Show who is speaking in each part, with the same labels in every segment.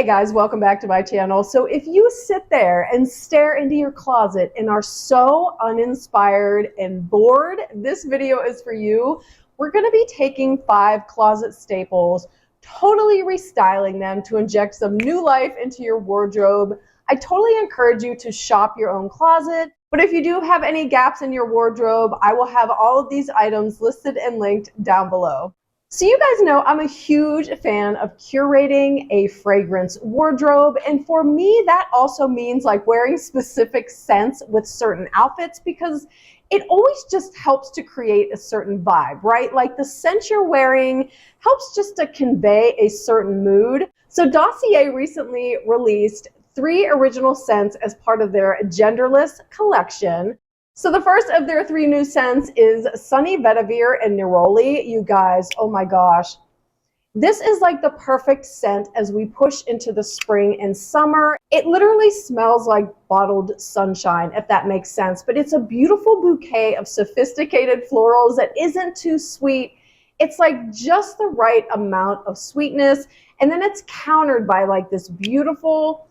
Speaker 1: Hey guys, welcome back to my channel. So if you sit there and stare into your closet and are so uninspired and bored, this video is for you. We're going to be taking 5 closet staples, totally restyling them to inject some new life into your wardrobe. I totally encourage you to shop your own closet, but if you do have any gaps in your wardrobe, I will have all of these items listed and linked down below. So you guys know I'm a huge fan of curating a fragrance wardrobe, and for me that also means like wearing specific scents with certain outfits because it always just helps to create a certain vibe, right? Like the scent you're wearing helps just to convey a certain mood. So Dossier recently released 3 original scents as part of their genderless collection. So the first of their 3 new scents is Sunny Vetiver and Neroli. You guys, oh my gosh. This is like the perfect scent as we push into the spring and summer. It literally smells like bottled sunshine, if that makes sense. But it's a beautiful bouquet of sophisticated florals that isn't too sweet. It's like just the right amount of sweetness. And then it's countered by like this beautiful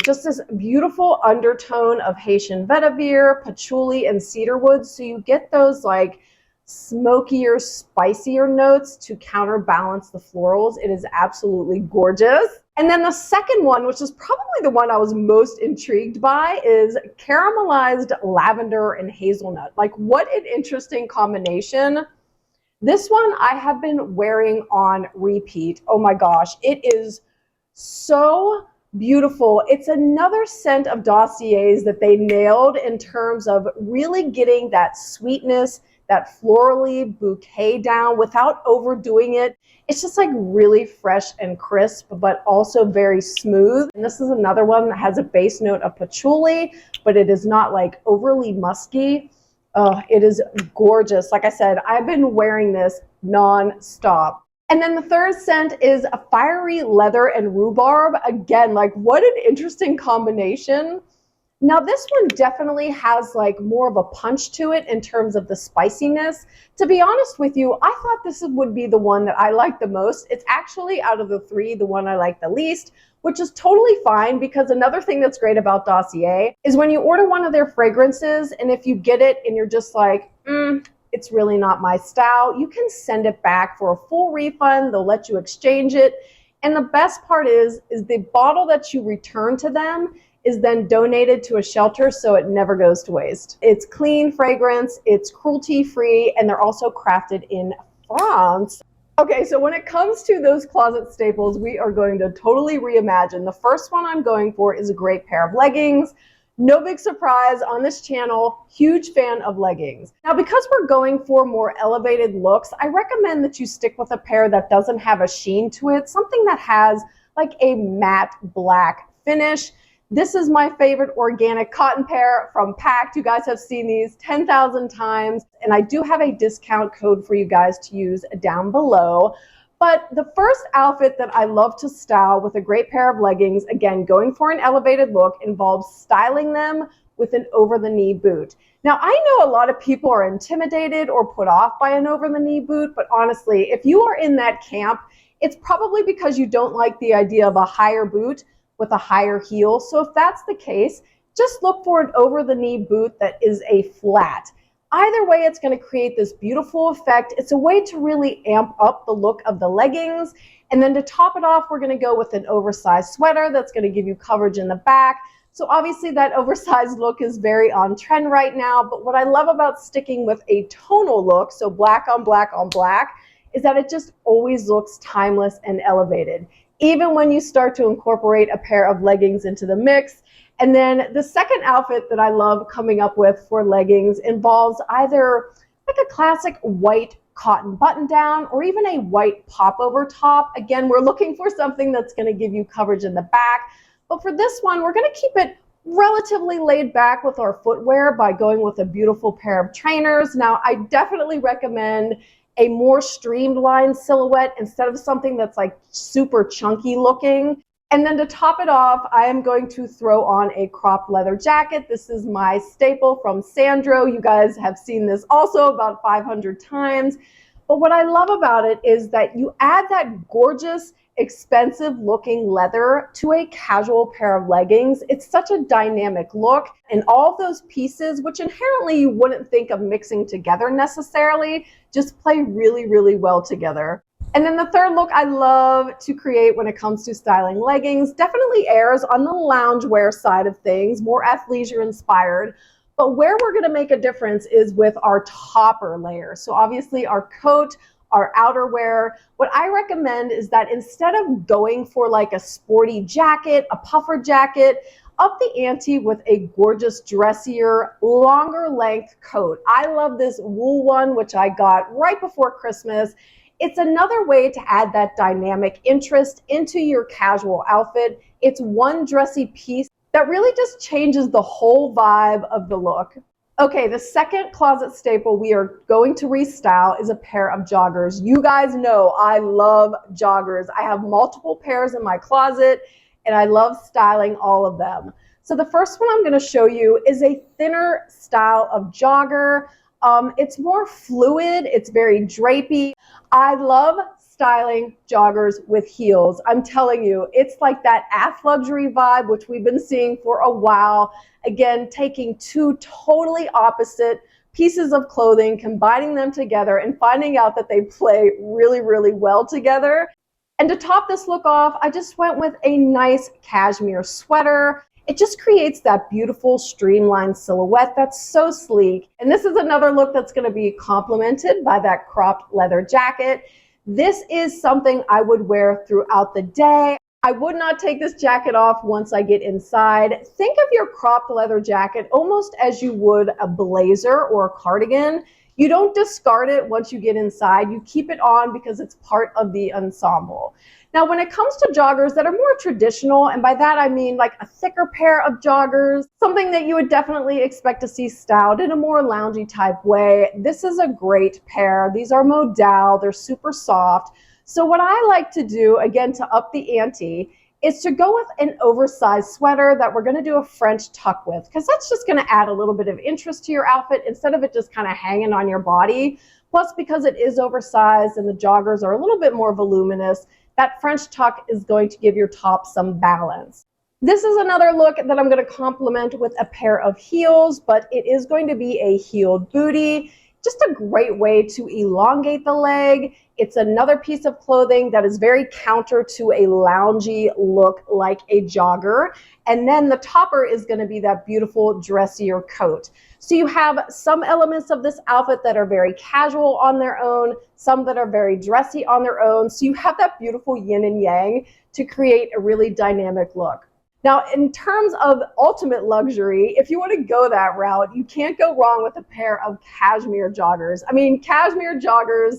Speaker 1: just this beautiful undertone of Haitian vetiver, patchouli, and cedarwood. So you get those like smokier, spicier notes to counterbalance the florals. It is absolutely gorgeous. And then the second one, which is probably the one I was most intrigued by, is Caramelized Lavender and Hazelnut. Like, what an interesting combination. This one I have been wearing on repeat. Oh my gosh, it is so beautiful. It's another scent of Dossier's that they nailed in terms of really getting that sweetness, that florally bouquet down without overdoing it. It's just like really fresh and crisp, but also very smooth. And this is another one that has a base note of patchouli, but it is not like overly musky. It is gorgeous. Like I said, I've been wearing this non-stop. And then the third scent is a fiery leather and rhubarb. Again, like what an interesting combination. Now this one definitely has like more of a punch to it in terms of the spiciness. To be honest with you, I thought this would be the one that I like the most. It's actually out of the 3, the one I like the least, which is totally fine because another thing that's great about Dossier is when you order one of their fragrances and if you get it and you're just like, it's really not my style, you can send it back for a full refund. They'll let you exchange it. And the best part is the bottle that you return to them is then donated to a shelter so it never goes to waste. It's clean fragrance, it's cruelty free, and they're also crafted in France. Okay, so when it comes to those closet staples, we are going to totally reimagine. The first one I'm going for is a great pair of leggings. No big surprise on this channel, huge fan of leggings. Now, because we're going for more elevated looks, I recommend that you stick with a pair that doesn't have a sheen to it, something that has like a matte black finish. This is my favorite organic cotton pair from Pact. You guys have seen these 10,000 times, and I do have a discount code for you guys to use down below. But the first outfit that I love to style with a great pair of leggings, again, going for an elevated look, involves styling them with an over-the-knee boot. Now, I know a lot of people are intimidated or put off by an over-the-knee boot, but honestly, if you are in that camp, it's probably because you don't like the idea of a higher boot with a higher heel. So if that's the case, just look for an over-the-knee boot that is a flat. Either way, it's going to create this beautiful effect. It's a way to really amp up the look of the leggings. And then to top it off, we're going to go with an oversized sweater that's going to give you coverage in the back. So obviously that oversized look is very on trend right now. But what I love about sticking with a tonal look, so black on black on black, is that it just always looks timeless and elevated, even when you start to incorporate a pair of leggings into the mix. And then the second outfit that I love coming up with for leggings involves either like a classic white cotton button down or even a white popover top. Again, we're looking for something that's going to give you coverage in the back. But for this one, we're going to keep it relatively laid back with our footwear by going with a beautiful pair of trainers. Now, I definitely recommend a more streamlined silhouette instead of something that's like super chunky looking. And then to top it off, I am going to throw on a cropped leather jacket. This is my staple from Sandro. You guys have seen this also about 500 times. But what I love about it is that you add that gorgeous expensive looking leather to a casual pair of leggings. It's such a dynamic look, and all of those pieces, which inherently you wouldn't think of mixing together necessarily, just play really, really well together. And then the third look I love to create when it comes to styling leggings definitely airs on the loungewear side of things, more athleisure inspired. But where we're going to make a difference is with our topper layer. So obviously our coat, our outerwear. What I recommend is that instead of going for like a sporty jacket, a puffer jacket, up the ante with a gorgeous, dressier, longer length coat. I love this wool one, which I got right before Christmas. It's another way to add that dynamic interest into your casual outfit. It's one dressy piece that really just changes the whole vibe of the look. Okay, the second closet staple we are going to restyle is a pair of joggers. You guys know I love joggers. I have multiple pairs in my closet and I love styling all of them. So the first one I'm going to show you is a thinner style of jogger. It's more fluid, it's very drapey. I love styling joggers with heels. I'm telling you, it's like that ath luxury vibe, which we've been seeing for a while. Again, taking two totally opposite pieces of clothing, combining them together and finding out that they play really, really well together. And to top this look off, I just went with a nice cashmere sweater. It just creates that beautiful streamlined silhouette that's so sleek. And this is another look that's going to be complemented by that cropped leather jacket. This is something I would wear throughout the day. I would not take this jacket off once I get inside. Think of your cropped leather jacket almost as you would a blazer or a cardigan. You don't discard it once you get inside. You keep it on because it's part of the ensemble. Now, when it comes to joggers that are more traditional, and by that I mean like a thicker pair of joggers, something that you would definitely expect to see styled in a more loungy type way, this is a great pair. These are modal, they're super soft. So what I like to do, again, to up the ante, is to go with an oversized sweater that we're going to do a French tuck with, because that's just going to add a little bit of interest to your outfit instead of it just kind of hanging on your body. Plus, because it is oversized and the joggers are a little bit more voluminous, that French tuck is going to give your top some balance. This is another look that I'm going to complement with a pair of heels, but it is going to be a heeled booty. Just a great way to elongate the leg. It's another piece of clothing that is very counter to a loungy look like a jogger. And then the topper is going to be that beautiful dressier coat. So you have some elements of this outfit that are very casual on their own, some that are very dressy on their own. So you have that beautiful yin and yang to create a really dynamic look. Now, in terms of ultimate luxury, if you want to go that route, you can't go wrong with a pair of cashmere joggers. I mean, cashmere joggers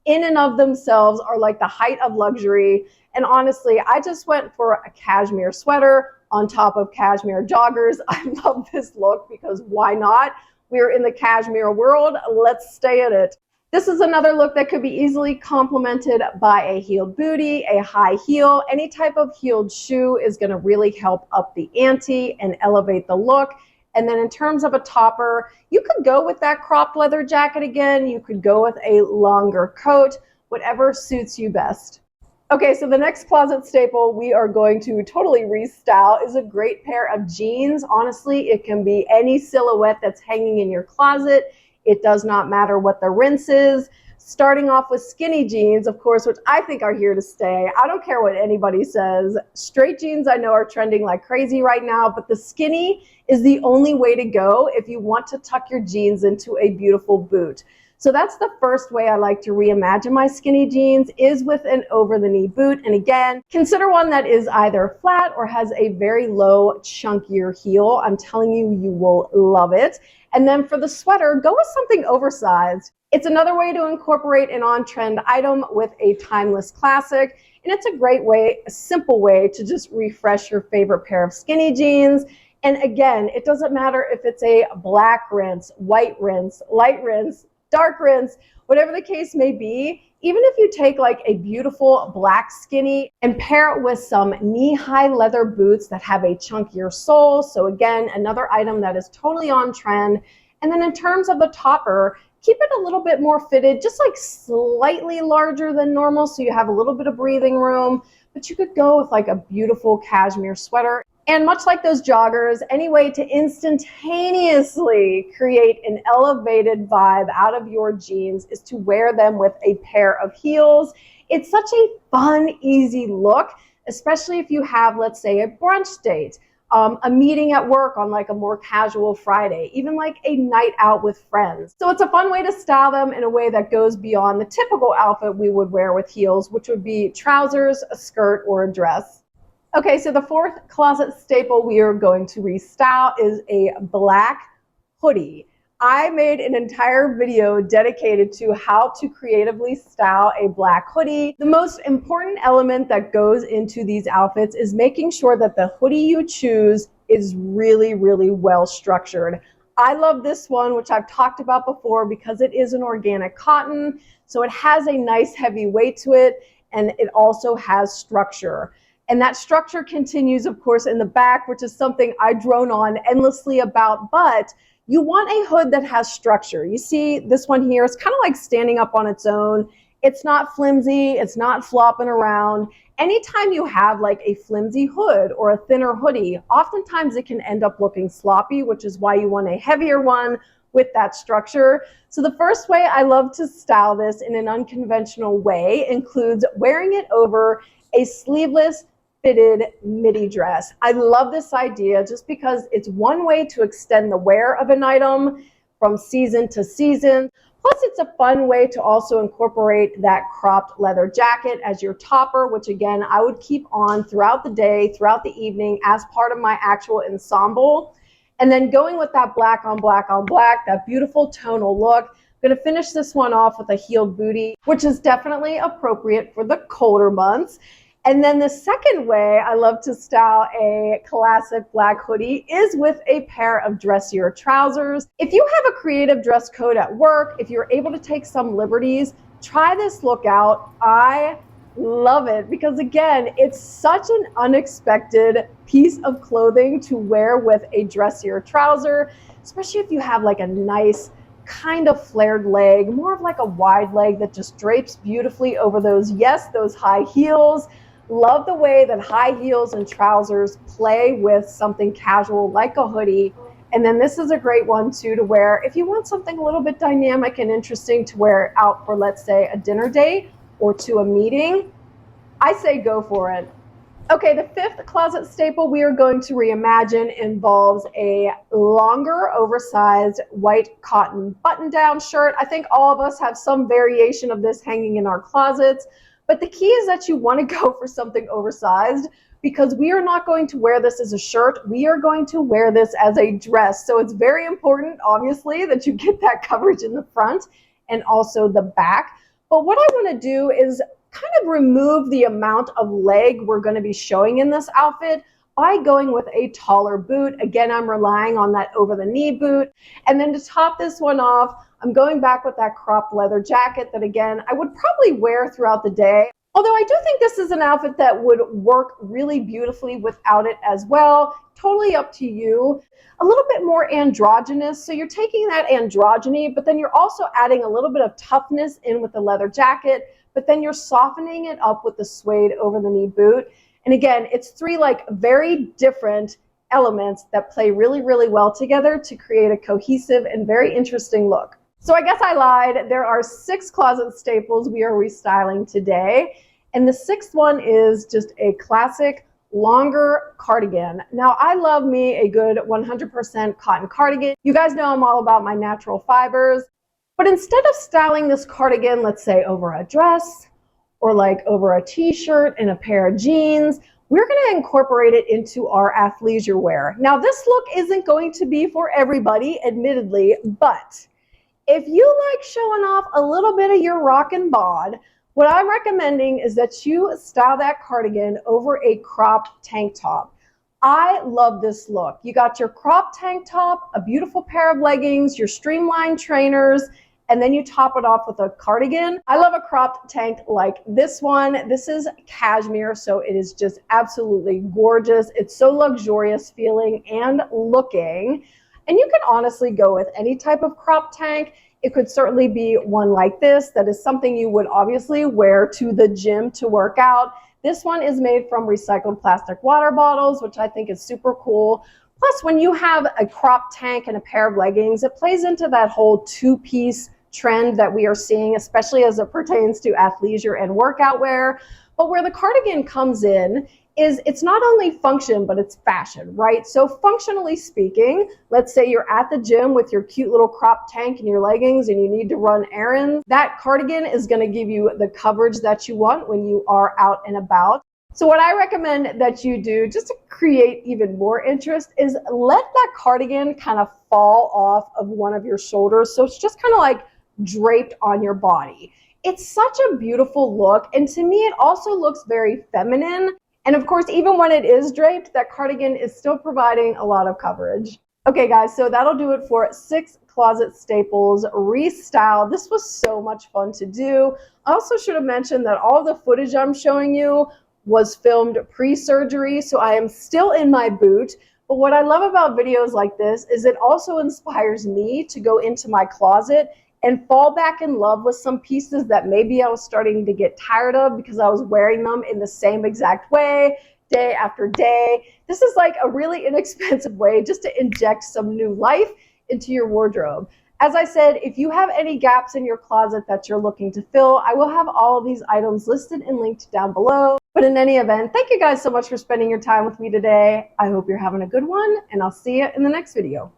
Speaker 1: in and of themselves are like the height of luxury. And honestly, I just went for a cashmere sweater on top of cashmere joggers. I love this look because why not? We're in the cashmere world. Let's stay in it. This is another look that could be easily complemented by a heeled booty, a high heel. Any type of heeled shoe is going to really help up the ante and elevate the look. And then in terms of a topper, you could go with that cropped leather jacket again. You could go with a longer coat, whatever suits you best. Okay, so the next closet staple we are going to totally restyle is a great pair of jeans. Honestly, it can be any silhouette that's hanging in your closet. It does not matter what the rinse is. Starting off with skinny jeans, of course, which I think are here to stay. I don't care what anybody says. Straight jeans I know are trending like crazy right now, but the skinny is the only way to go if you want to tuck your jeans into a beautiful boot. So that's the first way I like to reimagine my skinny jeans, is with an over-the-knee boot. And again, consider one that is either flat or has a very low, chunkier heel. I'm telling you, you will love it. And then for the sweater, go with something oversized. It's another way to incorporate an on-trend item with a timeless classic. And it's a great way, a simple way to just refresh your favorite pair of skinny jeans. And again, it doesn't matter if it's a black rinse, white rinse, light rinse, dark rinse, whatever the case may be. Even if you take like a beautiful black skinny and pair it with some knee-high leather boots that have a chunkier sole. So again, another item that is totally on trend. And then in terms of the topper, keep it a little bit more fitted, just like slightly larger than normal so you have a little bit of breathing room. but you could go with like a beautiful cashmere sweater. And much like those joggers, any way to instantaneously create an elevated vibe out of your jeans is to wear them with a pair of heels. It's such a fun, easy look, especially if you have, let's say, a brunch date, a meeting at work on like a more casual Friday, even like a night out with friends. So it's a fun way to style them in a way that goes beyond the typical outfit we would wear with heels, which would be trousers, a skirt, or a dress. Okay, so the fourth closet staple we are going to restyle is a black hoodie. I made an entire video dedicated to how to creatively style a black hoodie. The most important element that goes into these outfits is making sure that the hoodie you choose is really, really well structured. I love this one, which I've talked about before, because it is an organic cotton, so it has a nice heavy weight to it, and it also has structure. And that structure continues, of course, in the back, which is something I drone on endlessly about, but you want a hood that has structure. You see this one here, it's kind of like standing up on its own. It's not flimsy, it's not flopping around. Anytime you have like a flimsy hood or a thinner hoodie, oftentimes it can end up looking sloppy, which is why you want a heavier one with that structure. So the first way I love to style this in an unconventional way includes wearing it over a sleeveless fitted midi dress. I love this idea just because it's one way to extend the wear of an item from season to season. Plus, it's a fun way to also incorporate that cropped leather jacket as your topper, which again, I would keep on throughout the day, throughout the evening as part of my actual ensemble. And then going with that black on black on black, that beautiful tonal look. I'm going to finish this one off with a heeled bootie, which is definitely appropriate for the colder months. And then the second way I love to style a classic black hoodie is with a pair of dressier trousers. If you have a creative dress code at work, if you're able to take some liberties, try this look out. I love it because, again, it's such an unexpected piece of clothing to wear with a dressier trouser, especially if you have like a nice kind of flared leg, more of like a wide leg that just drapes beautifully over those high heels. Love the way that high heels and trousers play with something casual like a hoodie. And then this is a great one too to wear if you want something a little bit dynamic and interesting to wear out for, let's say, a dinner date or to a meeting. I say go for it. Okay, the fifth closet staple we are going to reimagine involves a longer, oversized white cotton button-down shirt. I think all of us have some variation of this hanging in our closets. But the key is that you want to go for something oversized because we are not going to wear this as a shirt. We are going to wear this as a dress. So it's very important, obviously, that you get that coverage in the front and also the back. But what I want to do is kind of remove the amount of leg we're going to be showing in this outfit by going with a taller boot. Again, I'm relying on that over the knee boot. And then to top this one off, I'm going back with that cropped leather jacket that, again, I would probably wear throughout the day. Although I do think this is an outfit that would work really beautifully without it as well. Totally up to you. A little bit more androgynous. So you're taking that androgyny, but then you're also adding a little bit of toughness in with the leather jacket, but then you're softening it up with the suede over the knee boot. And again, it's three like very different elements that play really, really well together to create a cohesive and very interesting look. So I guess I lied. There are 6 closet staples we are restyling today. And the 6th one is just a classic longer cardigan. Now, I love me a good 100% cotton cardigan. You guys know I'm all about my natural fibers. But instead of styling this cardigan, let's say over a dress or like over a t-shirt and a pair of jeans, we're going to incorporate it into our athleisure wear. Now, this look isn't going to be for everybody, admittedly, but if you like showing off a little bit of your rockin' bod, what I'm recommending is that you style that cardigan over a cropped tank top. I love this look. You got your cropped tank top, a beautiful pair of leggings, your streamlined trainers, and then you top it off with a cardigan. I love a cropped tank like this one. This is cashmere, so it is just absolutely gorgeous. It's so luxurious feeling and looking. And you can honestly go with any type of crop tank. It could certainly be one like this that is something you would obviously wear to the gym to work out. This one is made from recycled plastic water bottles, which I think is super cool. Plus, when you have a crop tank and a pair of leggings, it plays into that whole two-piece trend that we are seeing, especially as it pertains to athleisure and workout wear. But where the cardigan comes in is it's not only function, but it's fashion, right? So functionally speaking, let's say you're at the gym with your cute little crop tank and your leggings and you need to run errands. That cardigan is going to give you the coverage that you want when you are out and about. So what I recommend that you do, just to create even more interest, is let that cardigan kind of fall off of one of your shoulders. So it's just kind of like draped on your body. It's such a beautiful look, and to me it also looks very feminine. And of course, even when it is draped, that cardigan is still providing a lot of coverage. Okay guys, so that'll do it for 6 closet staples restyle. This was so much fun to do. I also should have mentioned that all the footage I'm showing you was filmed pre-surgery, so I am still in my boot. But what I love about videos like this is it also inspires me to go into my closet and fall back in love with some pieces that maybe I was starting to get tired of because I was wearing them in the same exact way, day after day. This is like a really inexpensive way just to inject some new life into your wardrobe. As I said, if you have any gaps in your closet that you're looking to fill, I will have all of these items listed and linked down below. But in any event, thank you guys so much for spending your time with me today. I hope you're having a good one, and I'll see you in the next video.